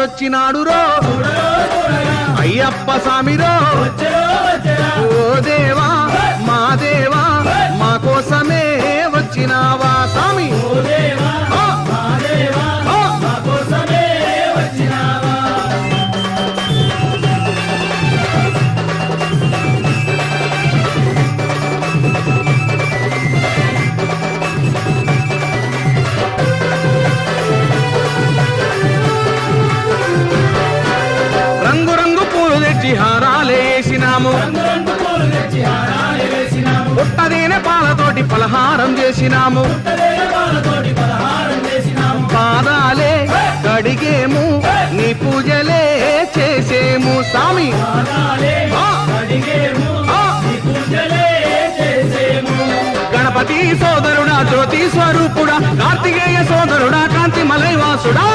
దేవుడొచ్చినాడు రో అయ్యప్ప స్వామిరో ఓ దేవా మా దేవా మా కోసమే వచ్చినావా స్వామి రంగు రంగు పూలు తెచ్చి హారాలేసినాము పుట్టదేనే పాలతోటి పలహారం చేసినాము పాదాలే కడిగేము నీ పూజలే చేసేము స్వామి గణపతి సోదరుడా జ్యోతి స్వరూపుడా కార్తికేయ సోదరుడా కాంతి మలైవాసుడా